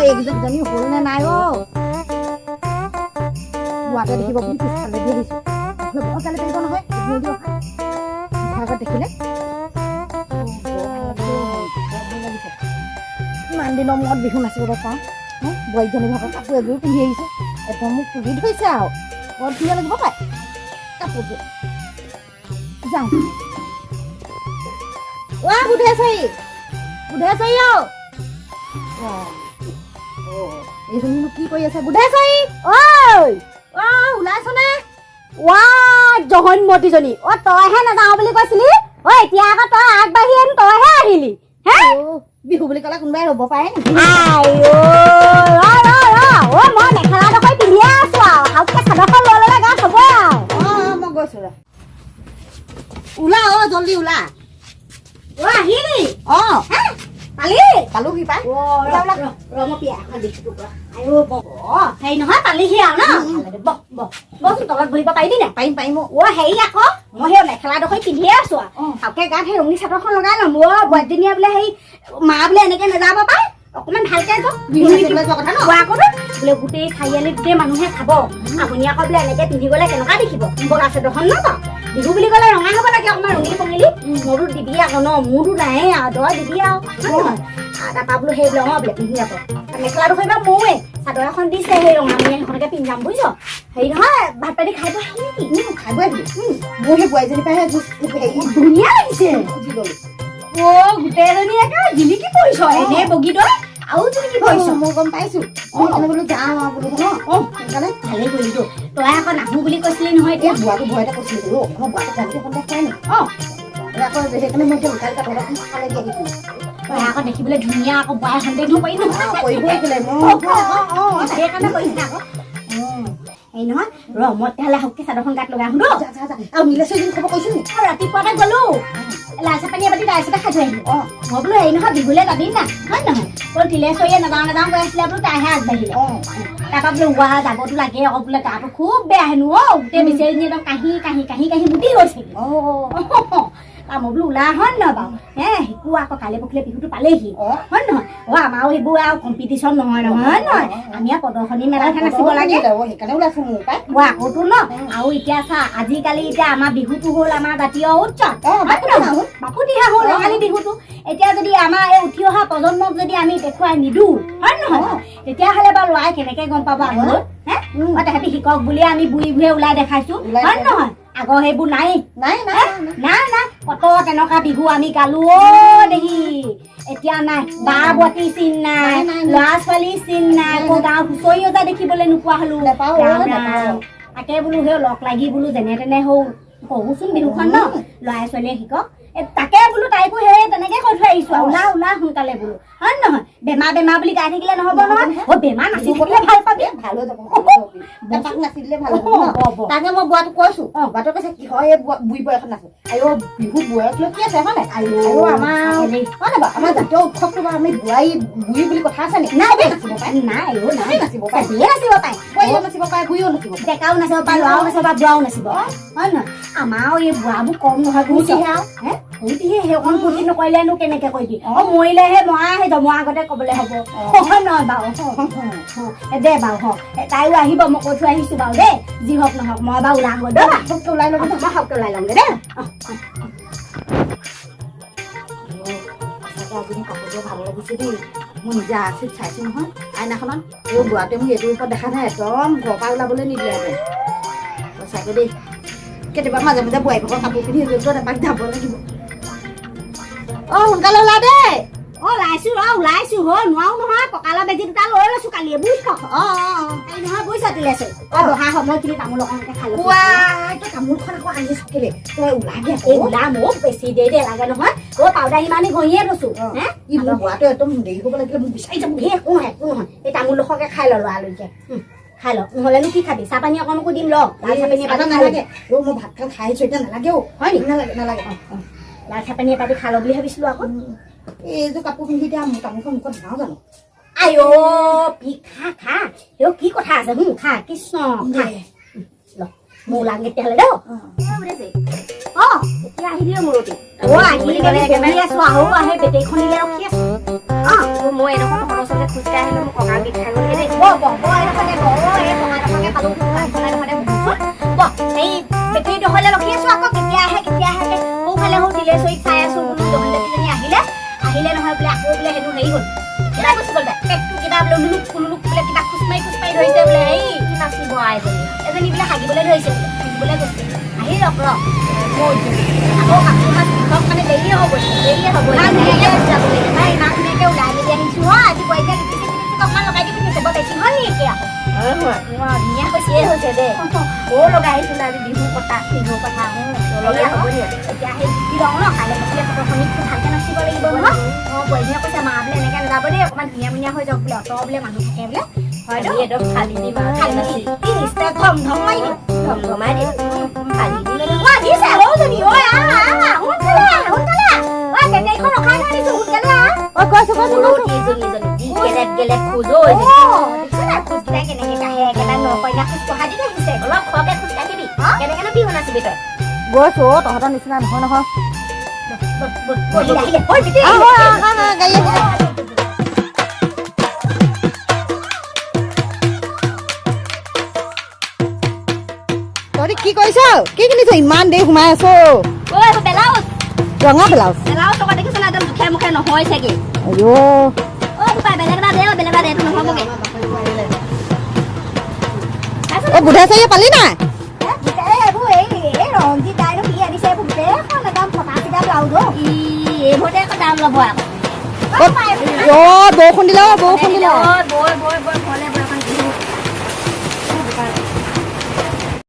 এইকেইজনী হ'ল নে নাই অ বুৱাতে দেখিব বুলি পিছফালে দিয়ে দিছোঁ বৰ গালি পাৰিব নহয় আগত দেখিলে ইমান দিনৰ মূৰত বিহু নাচিব পাওঁ বোৱাৰীজনী ভাগৰ কাপোৰ এযোৰ পিন্ধি আহিছোঁ একদম মোক তুলি থৈছে আৰু বৰ ধুনীয়া লাগিব পাই কাপোৰযোৰ যাওঁ বুধেশ্বৰী এইজনীনো কি কৰি আছে বুধেশ্বৰী ঐ ওলাইছনে জহন্মতিজনী তইহে নাযাওঁ বুলি কৈছিলি এতিয়া আকৌ তই আগবাঢ়ি আহিলি তইহে আহিলি বিহু বুলি ক'লে কোনোবাই ৰ'ব পাৰে নেকি মই মেখেলাডোখৰ পিন্ধিয়ে আছো আৰু হাউকে চাদৰখন লৈ ল'লে গাত হ'বই আৰু মই গৈছো ওলা জলদি ওলা আহিলি পালো কি পাই হেৰি নহয় পালিহি আৰু বচোন তলত বহিব পাৰিবি নে পাৰিম হেৰি আকৌ মই সেই মেখেলাডোখৰ পিন্ধিয়ে আছো আৰু ভালকে গাত সেই ৰঙী চাদৰখন লগাই ল'ম বোৱাৰীজনীয়ে বোলে হেৰি মা বোলে এনেকে নাযাব পাই অকমান ভালকে বোলে গোটেই চাৰিআলিত গোটেই মানুহে খাব আপুনি আকৌ বোলে এনেকে পিন্ধি গলে কেনেকুৱা দেখিব বগা চাদৰখন ন বিহু বুলি ক'লে ৰঙা হ'ব লাগে অকমান ৰঙিলি পঙিলি মোৰতো দিবি আকৌ ন মোৰতো নাই আৰু তই দিবি আৰু তাৰপৰা বোলো সেই বোলে বোলে পিন্ধি যাব মেখেলাডোখৰ এইবাৰ মৌৱে চাদৰ এখন দিছে সেই ৰঙামূৰীয়া সেইখনকে পিন্ধি যাম বুজিছ হেৰি নহয় ভাত পানী খাই বৈ আহিলি নেকি খাই বৈ আহিলি মোৰ সেই বোৱাৰীজনী পাইহে ধুনীয়া লাগিছে গোটেইজনী একে জিলিকি পৰিছ এনে বগী তই আৰু জিলিকি পৰিছ মই গম পাইছো বোলো যাওঁ আৰু বোলো সোনকালে ভালেই কৰিলো তই আকৌ নাহো বুলি কৈছিলি নহয় এতিয়া বুঢ়াটো ভয়তে কৈছিলো মই বুঢ়াটো গাড়ীতে সন্দেহ কৰে নি আকৌ সেইকাৰণে মই লোকেল কাপোৰ খালে দি আহিছো তই আকৌ দেখিবলৈ ধুনীয়া আকৌ বোৱাই সন্দেহ নকৰি নহয় কৰিবই কেলে সেইকাৰণে কৰিছে আকৌ এই নহয় মই তেতিয়াহ'লে হকে চাদৰখন গাত লগাই আহোঁ আৰু নীলেশ্বৰীজনী খবৰ কৈছো নি ৰাতিপুৱাতে গলো লাল চাহ পানী এবাটি তাৰপিছতে খাই থৈ আহিলো মই বোলো হেৰি নহয় বিহুলৈ যাবি না হয় নহয় বোলো তিলেশ্বৰীয়ে নাযাওঁ কৈ আছিলে বোলো তাইহে আগবাঢ়িলে তাৰপৰা বোলো যাবতো লাগে আকৌ বোলে গাটো খুব বেয়া হেনো গোটেই বেচেৰীজনী একদম কাহি মুটি গৈছে মই বোলো ওলা হয় নহয় বাৰু শিকো আকৌ কাইলৈ পৰহিলে বিহুটো পালেহি হয় নহয় আমাৰো সেইবোৰ আৰু কম্পিটিশ্যন নহয় আমি আৰু প্ৰদৰ্শনী মেলাহে নাচিব লাগে সেইকাৰণে ওলাইছো মোৰ পাই আকৌতো ন আৰু এতিয়া চা আজিকালি এতিয়া আমাৰ বিহুটো হ'ল আমাৰ জাতীয় উৎসৱ বাপুতিহা হ'ল ৰঙালী বিহুটো এতিয়া যদি আমাৰ এই উঠি অহা প্ৰজন্মক যদি আমি দেখুৱাই নিদিওঁ হয় নহয় তেতিয়াহ'লে বাৰু ল'ৰাই কেনেকে গম পাব আগলৈ তাহাঁতি শিকক বুলিয়ে আমি বুঢ়ী বুঢ়ে ওলাই দেখাইছো হয় নহয় আগৰ সেইবোৰ নাই কত তেনেকুৱা বিহু আমি গালো দেহি এতিয়া নাই বা বতী চিন নাই ল'ৰা ছোৱালী চিন নাই আকৌ গাঁও হুঁচৰি ওজা দেখিবলৈ নোপোৱা হলো তাকে বোলো সেই লগ লাগি বোলো যেনে তেনে হৌ কওঁচোন বিহুখন ন ল'ৰা ছোৱালীয়ে শিকক তাকে বোলো তাইকো সেই তেনেকে কৈ থৈ আহিছো ওলা সোনকালে বোলো হয় নহয় বেমাৰ বুলি গাই থাকিলে নহব নহয় বেমাৰ নাচি থাকিলে ভাল পাবি ভাল হৈ যাব নাচিলে ভাল হ'ব তাকে মই বুঢ়াটো কৈছো বুঢ়াটো কৈছে কি হয় বুঢ়ী বয়সত নাচো বিহু বয়স লৈ কি আছে হয় নাই আমাৰ জাতীয় উৎসৱটো আমি বুঢ়ী বুলি কথা আছে নেকি নাচিব পাৰে বুঢ়ীও নাচিব ডেকাও নাচিব পাৰে ল'ৰাও নাচিব পাৰে বুঢ়াও নাচিব হয় নহয় আমাৰো এই বুঢ়াবোৰ কম নহয় ঘূৰিহে সেইখন ফূৰ্তি নকৰিলেনো কেনেকে কৰিবি মৰিলেহে মই আগতে কবলৈ হ'ব হয় নহয় বাৰু দে বাৰু তাইও আহিব মই কৈ থৈ আহিছো বাৰু দেই যি হওক নহওক মই বাৰু ওলাম গৈ দেই ওলাই ল'ম মই সবকে ওলাই ল'মগে দেই কাপোৰযোৰ ভাল লাগিছে দেই মই নিজে আছিত চাইছো নহয় আইনাখনত বুঢ়াটোৱে মোক এইটোৰ ওপৰত দেখা নাই একদম ঘৰৰ পৰা ওলাবলৈ নিদিলে সঁচাকে দেই কেতিয়াবা মাজে মাজে বোৱাৰী ভাগৰ কাপোৰ পিন্ধি এপাক যাব লাগিব সোনকালে ওলা দেই ওলাইছো নোৱাৰো নহয় কঁকালৰ বেজি দুটা লৈ লৈছো কালিয়ে বুজিছ নহয় বুজিছ তিলেশ্বৰী বহা সময়খিনি তামোল অকণকে খাই তামোলখন আকৌ আনি থাকিলে তই ওলাগে ওলাম বেছি দেৰি লাগে নহয় পাউদাৰ সিমানি ঘঁহিয়ে থৈছো বুঢ়াটো একদম দেৰি কৰিব লাগিলে মোক বিচাৰি যাব একো নহয় এই তামোল ডোখৰকে খাই ল লৰালৰিকে খাই ল নহ'লেনো কি খাবি চাহ পানী অকণকো দিম লাল চাহ পানী এপাতি নালাগে মই ভাত খাই খাই আছো এতিয়া নালাগে হয় নেকি নালাগে লাল চাহ পানী এপাতি খাই ল বুলি ভাবিছিলো আকৌ এইযোৰ কাপোৰ পিন্ধি এতিয়া তামোলখন মুখত নাও জানো খা কি কথা আছে খা কৃষ্ণ মোৰ লাগে তেতিয়াহ'লে দেই এতিয়া আহিলে মূৰতে আহি আছো আহো আহে বেটেৰীখন ৰখি আছো মই এডোখৰ তহঁতৰ ওচৰতে খোজকাঢ়ি আহিলোঁ মোক কঁকাল বিষ খাই গ'লগৈ দেই এই বেটেৰীডোখৰলৈ ৰখি আছোঁ আকৌ কেতিয়া আহে সোঁফালে দিলে চৈক চাই আছোঁ বোলো দহিলাজনী আহিলে নহয় বোলে আকৌ বোলে সেইটো হেৰি হ'ল কিবা গুচি গ'ল পেটটো কিবা বোলে লুলুক কুলুক বোলে কিবা খোজমাৰি ধৰিছে বোলে হেৰি কি নাচিব এজনী বোলে হাগিবলৈ ধৰিছে বোলে হাগিবলৈ গৈছে আহি ৰখ আকৌ কাপোৰ মাছ মানে দেৰিয়ে হ'ব ইমান ধুনীয়াকৈ ওলাই মেলি আহিছোঁ আজি বোৱাৰীকে অকণমান লগাই দিবি বৰ বেছি হ'ল নি এতিয়া ধুনীয়া হৈছে দেই লগাই আহিছোঁ আজি বিহু কথা হ'ব নি এতিয়া সেই কি ৰং ন কাইলৈ পৰহিলে ফটোখনিত ভালকৈ নাচিব লাগিব নহয় বোৱাৰীজনীয়ে কৈছে মা বোলে এনেকৈ নাযাব দেই অকণমান ধুনীয়া হৈ যাওক বোলে অত বোলে মানুহ থাকে বোলে হয়তো এইটো খালি দিম ধমধমাই দিম খালি দিম দিছে সৰুজনী গেলেপ খোজ কেনেকে কাহে একেবাৰে নকইনা খোজ পঢ়াই দি থাকিছে অলপ খৰকে খোজ কাঢ়িবি কেনেকে বিহু নাচিবি তই গৈছো তহঁতৰ নিচিনা নহয় তহঁতি কি কৰিছ কি কিনিছ ইমান দেৰি সোমাই আছ ব্লাউজ ৰঙা ব্লাউজ টকা দেখিছ না একদম মুখে নহয় চাগে বেলেগ এটা দে নহ'বগে বুঢ়া চাৰিয়ে পালি নাই ৰঞ্জিত তাইনো কি আনিছে একদম ফটা চিটা ব্লাউজ এইবোৰতে আকৌ দাম ল'ব আকৌ বৰষুণ দিলে বৈ